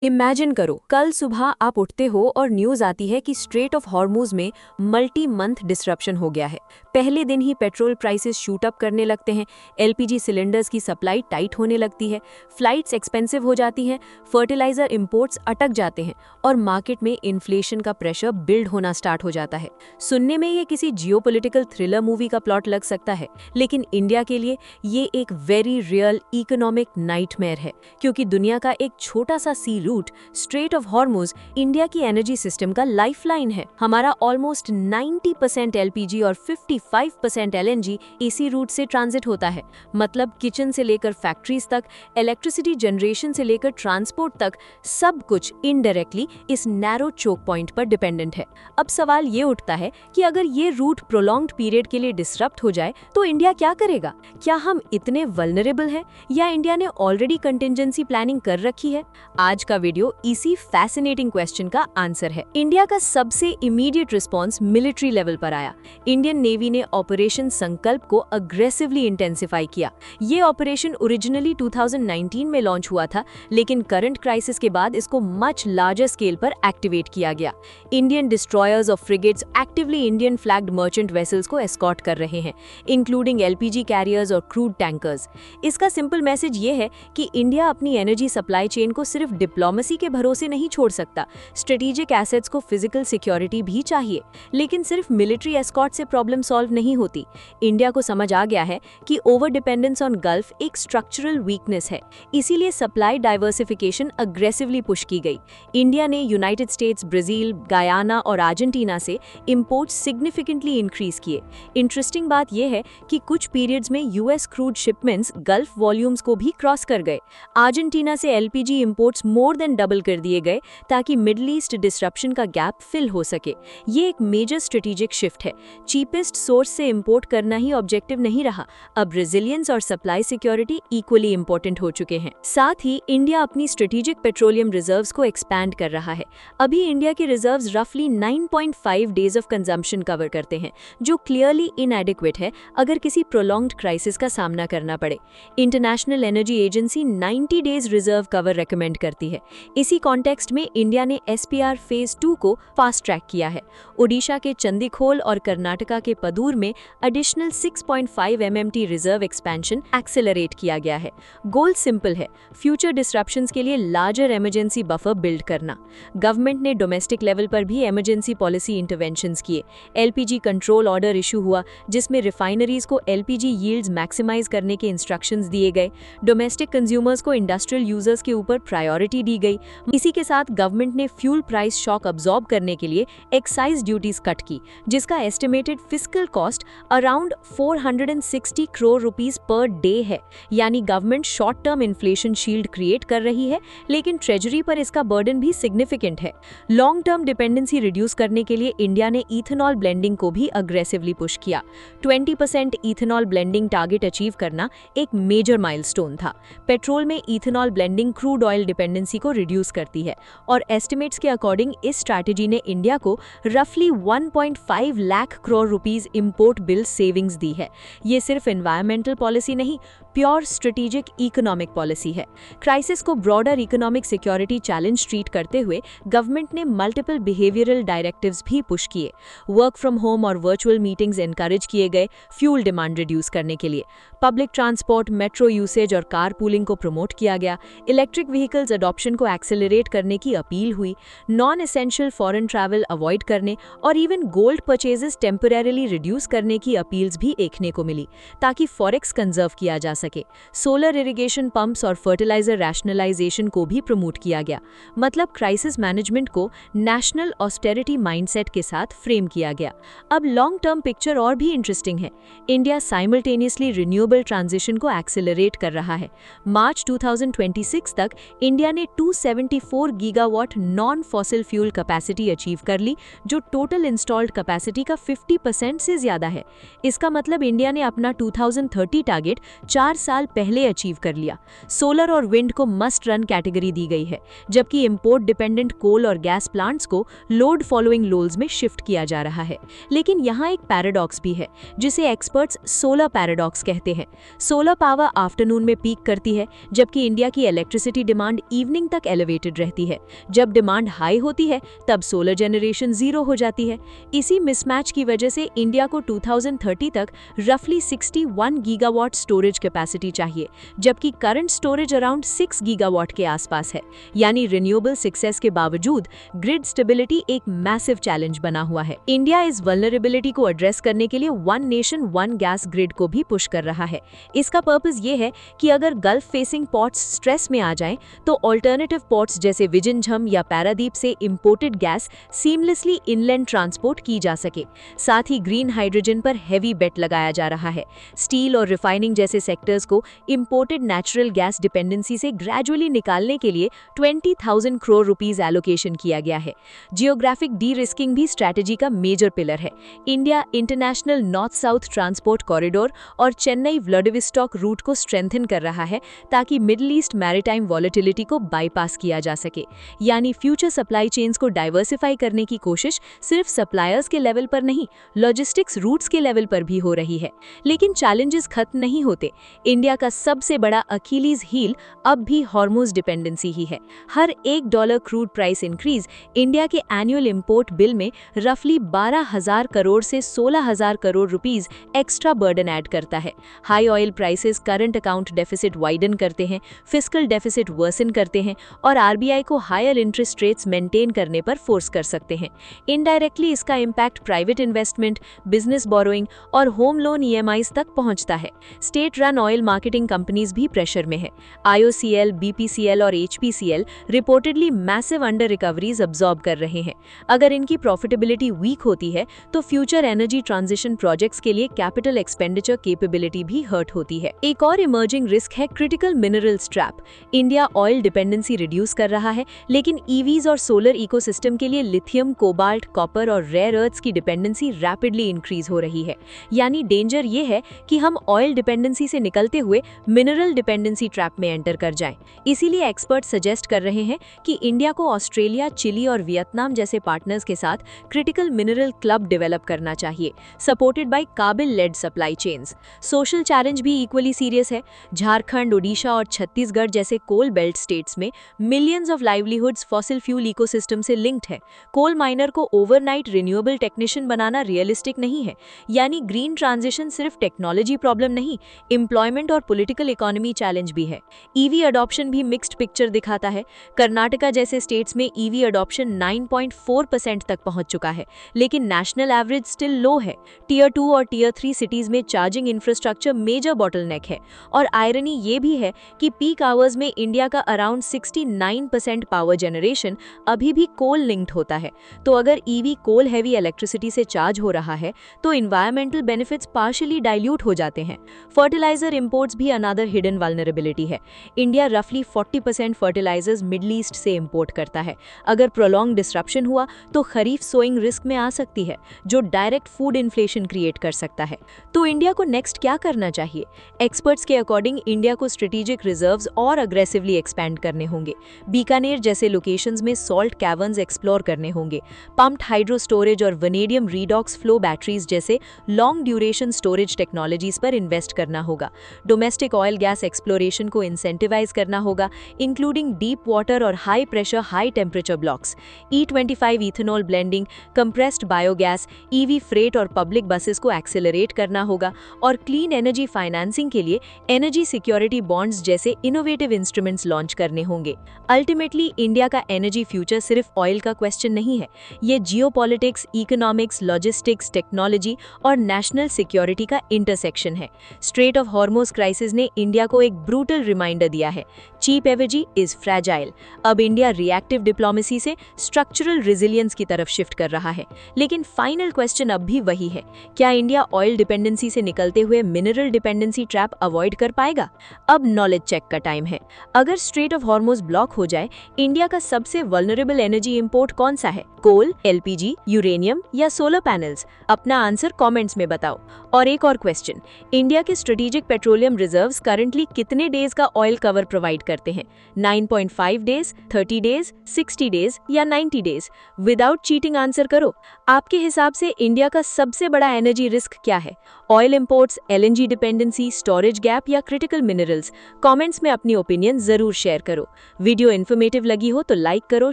Imagine करो, कल सुबह आप उठते हो और न्यूज़ आती है कि स्ट्रेट ऑफ हॉर्मूज में मल्टी मंथ डिसरप्शन हो गया है। पहले दिन ही पेट्रोल प्राइसेस शूट अप करने लगते हैं, एलपीजी सिलेंडर्स की सप्लाई टाइट होने लगती है, फ्लाइट्स एक्सपेंसिव हो जाती हैं, फर्टिलाइजर इंपोर्ट्स अटक जाते हैं और मार्केट में इन्फ्लेशन का प्रेशर बिल्ड होना स्टार्ट हो जाता है। सुनने में ये किसी जियोपॉलिटिकल थ्रिलर मूवी का प्लॉट लग सकता है, लेकिन इंडिया के लिए ये एक वेरी रियल इकोनॉमिक नाइटमेयर है, क्योंकि दुनिया का एक छोटा सा sea route strait of Hormuz India की एनर्जी सिस्टम का लाइफलाइन है। हमारा ऑलमोस्ट 90% एलपीजी और 55% एलएनजी इसी रूट से ट्रांजिट होता है। मतलब किचन से लेकर फैक्ट्रीज तक, इलेक्ट्रिसिटी जनरेशन से लेकर ट्रांसपोर्ट तक, सब कुछ इनडायरेक्टली इस नैरो चोक पॉइंट पर डिपेंडेंट है। अब सवाल ये उठता है कि अगर ये रूट प्रोलॉन्ग्ड पीरियड के लिए डिसरप्ट हो जाए तो इंडिया क्या करेगा? क्या हम इतने वल्नरेबल हैं या इंडिया ने ऑलरेडी कंटिंजेंसी प्लानिंग कर रखी है? आज का वीडियो इसी फैसिनेटिंग क्वेश्चन का आंसर है। इंडिया का सबसे इमीडिएट रिस्पांस मिलिट्री लेवल पर आया। इंडियन नेवी ने ऑपरेशन संकल्प को अग्रेसिवली इंटेंसिफाई किया। ये ऑपरेशन ओरिजिनली 2019 में लॉन्च हुआ था, लेकिन करंट क्राइसिस के बाद इसको मच लार्जर स्केल पर एक्टिवेट किया गया। इंडियन डिस्ट्रॉयर्स और frigates actively Indian flagged merchant vessels को एस्कॉर्ट कर रहे हैं, इंक्लूडिंग एलपीजी कैरियर्स और क्रूड टैंकर्स। इसका सिंपल मैसेज ये है कि इंडिया अपनी एनर्जी सप्लाई चेन को सिर्फ डिप्लोमेसी के भरोसे नहीं छोड़ सकता। स्ट्रेटेजिक एसेट्स को फिजिकल सिक्योरिटी भी चाहिए, लेकिन सिर्फ मिलिट्री एस्कॉर्ट से प्रॉब्लम सॉल्व नहीं होती। इंडिया को समझ आ गया है कि ओवर डिपेंडेंस ऑन गल्फ एक स्ट्रक्चरल वीकनेस है, इसीलिए सप्लाई डाइवर्सिफिकेशन अग्रेसिवली पुश की गई। इंडिया ने यूनाइटेड स्टेट्स, ब्राजील, गयाना और अर्जेंटीना से इंपोर्ट्स सिग्निफिकेंटली इंक्रीज किए। इंटरेस्टिंग बात यह है कि कुछ पीरियड्स में US crude shipments gulf volumes को भी क्रॉस कर गए। अर्जेंटीना से LPG imports more than double कर दिए गए ताकि मिडिल ईस्ट डिसरप्शन का गैप फिल हो सके। ये एक मेजर स्ट्रेटेजिक शिफ्ट है। चीपेस्ट सोर्स से इंपोर्ट करना ही ऑब्जेक्टिव नहीं रहा, अब रेजिलियंस और सप्लाई सिक्योरिटी इक्वली इंपॉर्टेंट हो चुके हैं। साथ ही इंडिया अपनी स्ट्रेटेजिक पेट्रोलियम रिजर्व्स को एक्सपैंड कर रहा है। अभी इंडिया के रिजर्व्स रफली 9.5 डेज ऑफ कंजम्पशन कवर करते हैं, जो क्लियरली इनएडिक्वेट है अगर किसी प्रोलॉन्ग्ड क्राइसिस का सामना करना पड़े। International energy agency 90 days reserve cover recommend करती है। इसी कॉन्टेक्स्ट में इंडिया ने एसपीआर फेज 2 को फास्ट ट्रैक किया है। ओडिशा के चंदीखोल और कर्नाटका के पदूर में additional 6.5 MMT reserve expansion accelerate किया गया है। गोल सिंपल है, फ्यूचर डिसरप्शंस के लिए लार्जर इमरजेंसी बफर बिल्ड करना। गवर्नमेंट ने डोमेस्टिक लेवल पर भी इमरजेंसी पॉलिसी इंटरवेंशंस किए। एलपीजी कंट्रोल ऑर्डर इशू हुआ, जिसमें रिफाइनरीज को एलपीजी यील्ड्स मैक्सिमाइज करने के इंस्ट्रक्शंस दिए गए। डोमेस्टिक कंज्यूमर्स को इंडस्ट्रियल यूजर्स के ऊपर प्रायोरिटी दी गई। इसी के साथ गवर्नमेंट ने फ्यूल प्राइस शॉक अब्सॉर्ब करने के लिए एक्साइज ड्यूटीज कट की, जिसका estimated fiscal cost around 460 crore rupees per day है। यानी government short term inflation shield create कर रही है, लेकिन ट्रेजरी पर इसका बर्डन भी सिग्निफिकेंट है। लॉन्ग टर्म डिपेंडेंसी रिड्यूस करने के लिए इंडिया ने इथेनॉल ब्लेंडिंग को भी अग्रेसिवली पुश किया। 20% इथेनॉल ब्लेंडिंग टारगेट अचीव करना एक मेजर माइलस्टोन था। पेट्रोल में ethanol blending crude oil dependency को रिड्यूस करती है, और एस्टिमेट्स के अकॉर्डिंग इस स्ट्रैटेजी ने इंडिया को रफली 1.5 lakh crore rupees import bill savings दी है। ये सिर्फ एनवायरमेंटल पॉलिसी नहीं, प्योर स्ट्रेटेजिक इकोनॉमिक पॉलिसी है। क्राइसिस को broader economic security challenge treat करते हुए गवर्नमेंट ने मल्टीपल बिहेवियरल डायरेक्टिव्स भी पुश किए। वर्क फ्रॉम होम और वर्चुअल मीटिंग्स एनकरेज किए गए फ्यूल डिमांड रिड्यूस करने के लिए। पब्लिक ट्रांसपोर्ट, मेट्रो यूसेज और कार पूलिंग को प्रमोट किया गया। इलेक्ट्रिक व्हीकल्स अडॉप्शन को एक्सेलरेट करने की अपील हुई। Non essential foreign travel avoid करने और even gold purchases temporarily reduce करने की अपील्स भी देखने को मिली, ताकि फॉरेक्स कंजर्व किया जा सके। सोलर इरिगेशन पंप्स और फर्टिलाइजर रैशनलाइजेशन को भी प्रमोट किया गया। मतलब क्राइसिस मैनेजमेंट को नेशनल ऑस्टेरिटी माइंडसेट के साथ फ्रेम किया गया। अब लॉन्ग टर्म पिक्चर और भी इंटरेस्टिंग है। इंडिया साइमल्टेनियसली रिन्यूएबल ट्रांजिशन को एक्सेलरेट कर रहा है। मार्च 2026 तक इंडिया ने 274 gigawatt non fossil fuel capacity achieve कर ली, जो टोटल इंस्टॉल्ड कैपेसिटी का 50% से ज्यादा है। इसका मतलब इंडिया ने अपना 2030 टारगेट 4 4 साल पहले अचीव कर लिया। सोलर और विंड को मस्ट रन कैटेगरी दी गई है, जबकि इंपोर्ट डिपेंडेंट कोल और गैस प्लांट्स को लोड फॉलोइंग लोल्स में शिफ्ट किया जा रहा है। लेकिन यहाँ एक पैराडॉक्स भी है, जिसे एक्सपर्ट्स सोलर पैराडॉक्स कहते हैं। सोलर पावर आफ्टरनून में पीक करती है, जबकि इंडिया की इलेक्ट्रिसिटी डिमांड इवनिंग तक एलिवेटेड रहती है। जब डिमांड हाई होती है तब सोलर जनरेशन जीरो हो जाती है। इसी मिसमैच की वजह से इंडिया को 2030 तक रफली 61 गीगावाट स्टोरेज कैपेसिटी चाहिए, जबकि करंट स्टोरेज अराउंड 6 गीगावाट के आसपास है। यानी रिन्यूएबल सक्सेस के बावजूद ग्रिड स्टेबिलिटी एक मैसिव चैलेंज बना हुआ है। इंडिया इस वल्नरेबिलिटी को एड्रेस करने के लिए one nation one gas grid को भी पुश कर रहा है। इसका पर्पस ये है कि अगर गल्फ फेसिंग पोर्ट्स स्ट्रेस में आ जाएं, तो ऑल्टरनेटिव पोर्ट्स जैसे विजनझम या पैरादीप से imported gas seamlessly inland transport की जा सके। साथ ही ग्रीन हाइड्रोजन पर हेवी बेट लगाया जा रहा है। स्टील और रिफाइनिंग जैसे सेक्टर्स को इंपोर्टेड नेचुरल गैस डिपेंडेंसी से ग्रेजुअली निकालने के लिए 20,000 करोड़ रुपीस एलोकेशन किया गया है। जियोग्राफिक डी रिस्किंग भी स्ट्रैटेजी का मेजर पिलर है। India international north south transport corridor और चेन्नई व्लादिवोस्टॉक रूट को स्ट्रेंथन कर रहा है, ताकि मिडिल ईस्ट मैरीटाइम वॉलेटिलिटी को बाईपास किया जा सके। यानी फ्यूचर सप्लाई चेन्स को डाइवर्सिफाई करने की कोशिश सिर्फ सप्लायर्स के लेवल पर नहीं, लॉजिस्टिक्स रूट्स के लेवल पर भी हो रही है। लेकिन चैलेंजेस खत्म नहीं होते। इंडिया का सबसे बड़ा अकीलीज हील अब भी हॉर्मुज डिपेंडेंसी ही है। हर $1 क्रूड प्राइस इंक्रीज इंडिया के एनुअल इंपोर्ट बिल में रफली 12,000 करोड़ से 16,000 crore rupees extra burden add करता है। High oil prices current account deficit widen करते हैं, फिस्कल डेफिसिट वर्सन करते हैं और आरबीआई को हायर इंटरेस्ट रेट्स मेंटेन करने पर फोर्स कर सकते हैं। इनडायरेक्टली इसका impact private investment, business borrowing और होम लोन ईएमआईज तक पहुंचता है। State run oil marketing companies भी प्रेशर में है। आईओसीएल, बीपीसीएल और HPCL reportedly massive under recoveries absorb कर रहे हैं। अगर इनकी प्रॉफिटेबिलिटी वीक होती है तो फ्यूचर एनर्जी ट्रांजिशन प्रोजेक्ट्स के लिए कैपिटल एक्सपेंडिचर कैपेबिलिटी भी हर्ट होती है। एक और इमर्जिंग रिस्क है critical minerals trap. India oil dependency reduce कर रहा है, लेकिन ईवीज और सोलर इकोसिस्टम के लिए लिथियम, कोबाल्ट, कॉपर और रेयर अर्थ्स की डिपेंडेंसी रैपिडली इंक्रीज हो रही है। यानी डेंजर ये है कि हम ऑयल डिपेंडेंसी से निकलते हुए मिनरल डिपेंडेंसी ट्रैप में एंटर कर जाएं। इसीलिए एक्सपर्ट सजेस्ट कर रहे हैं कि इंडिया को ऑस्ट्रेलिया, चिली और वियतनाम जैसे पार्टनर्स के साथ क्रिटिकल मिनरल क्लब डेवलप करना चाहिए, सपोर्टेड बाय काबिल led supply chains. Social challenge भी इक्वली सीरियस है। झारखंड, ओडिशा और छत्तीसगढ़ जैसे कोल बेल्ट स्टेट्स में millions of livelihoods fossil fuel ecosystem से लिंक्ड है। कोल माइनर को ओवरनाइट रिन्यूएबल टेक्नीशियन बनाना रियलिस्टिक नहीं है। यानी ग्रीन ट्रांजिशन सिर्फ टेक्नोलॉजी प्रॉब्लम नहीं, एम्प्लॉयमेंट और पॉलिटिकल इकोनॉमी चैलेंज भी है। ईवी अडॉप्शन भी मिक्स्ड पिक्चर दिखाता है। कर्नाटका जैसे स्टेट्स में ईवी अडॉप्शन 9.4% तक पहुंच चुका है, लेकिन नेशनल एवरेज स्टिल लो है। टियर 2 और टियर 3 सिटीज में चार्जिंग इंफ्रास्ट्रक्चर मेजर बॉटलनेक है। और आयरनी ये भी है कि पीक आवर्स में इंडिया का अराउंड 69% पावर जनरेशन अभी भी कोल लिंक्ड होता है। तो अगर ईवी कोल हैवी इलेक्ट्रिसिटी से चार्ज हो रहा है तो इन्वायरमेंटल बेनिफिट्स पार्शियली डाइल्यूट हो जाते हैं। फर्टिलाइजर इंपोर्ट्स भी अनदर हिडन वल्नरेबिलिटी है। इंडिया रफली 40% फर्टिलाइजर्स मिडल ईस्ट से इंपोर्ट करता है। अगर प्रोलॉन्ग डिसरप्शन हुआ तो खरीफ सोइंग रिस्क में आ सकती है, जो डायरेक्ट फूड इन्फ्लेशन क्रिएट कर सकता है। तो इंडिया को नेक्स्ट क्या करना चाहिए? एक्सपर्ट्स के अकॉर्डिंग इंडिया को स्ट्रेटेजिक रिजर्व्स और अग्रेसिवली एक्सपैंड करने होंगे। बीकानेर जैसे लोकेशंस में सॉल्ट कैवर्न्स एक्सप्लोर करने होंगे। पम्प्ड हाइड्रो स्टोरेज और वनेडियम रीडॉक्स फ्लो बैटरीज जैसे लॉन्ग ड्यूरेशन स्टोरेज टेक्नोलॉजीज पर इन्वेस्ट करना होगा। डोमेस्टिक ऑयल गैस एक्सप्लोरेशन को इंसेंटिवाइज करना होगा, इंक्लूडिंग डीप वाटर और high pressure high temperature blocks. E25 ethanol blending, compressed biogas, EV freight और पब्लिक बसेस को एक्सेलरेट करना होगा और क्लीन एनर्जी फाइनेंसिंग के लिए एनर्जी सिक्योरिटी बॉन्ड्स जैसे इनोवेटिव इंस्ट्रूमेंट्स लॉन्च करने होंगे। अल्टीमेटली इंडिया का एनर्जी फ्यूचर सिर्फ ऑयल का क्वेश्चन नहीं है, ये जियोपॉलिटिक्स, इकोनॉमिक्स, लॉजिस्टिक्स, टेक्नोलॉजी और नेशनल सिक्योरिटी का इंटरसेक्शन है। स्ट्रेट ऑफ हॉर्मुज क्राइसिस ने इंडिया को एक ब्रूटल रिमाइंडर दिया है, चीप एनर्जी इज फ्रैजाइल। अब इंडिया रिएक्टिव डिप्लोमेसी से स्ट्रक्चरल रेजिलियंस की तरफ शिफ्ट कर रहा है। लेकिन फाइनल क्वेश्चन अब भी वही है, क्या इंडिया ऑयल डिपेंडेंसी से निकलते हुए मिनरल डिपेंडेंसी ट्रैप अवॉइड कर पाएगा? अब नॉलेज चेक का टाइम है। अगर स्ट्रेट ऑफ हॉर्मुज ब्लॉक हो जाए, इंडिया का सबसे वल्नरेबल एनर्जी इंपोर्ट कौन सा है? कोल, एलपीजी, यूरेनियम या सोलर पैनल्स? अपना आंसर कमेंट्स में बताओ। और एक और क्वेश्चन, इंडिया के strategic petrol petroleum reserves currently कितने डेज का ऑयल कवर प्रोवाइड करते हैं? 9.5 डेज, 30 डेज, 60 डेज या 90 डेज? विदाउट चीटिंग आंसर करो। आपके हिसाब से इंडिया का सबसे बड़ा एनर्जी रिस्क क्या है? Oil imports, LNG dependency, storage gap या क्रिटिकल मिनरल्स? कमेंट्स में अपनी ओपिनियन जरूर शेयर करो। वीडियो इन्फॉर्मेटिव लगी हो तो लाइक करो,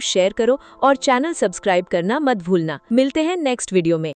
शेयर करो और चैनल सब्सक्राइब करना मत भूलना। मिलते हैं नेक्स्ट वीडियो में।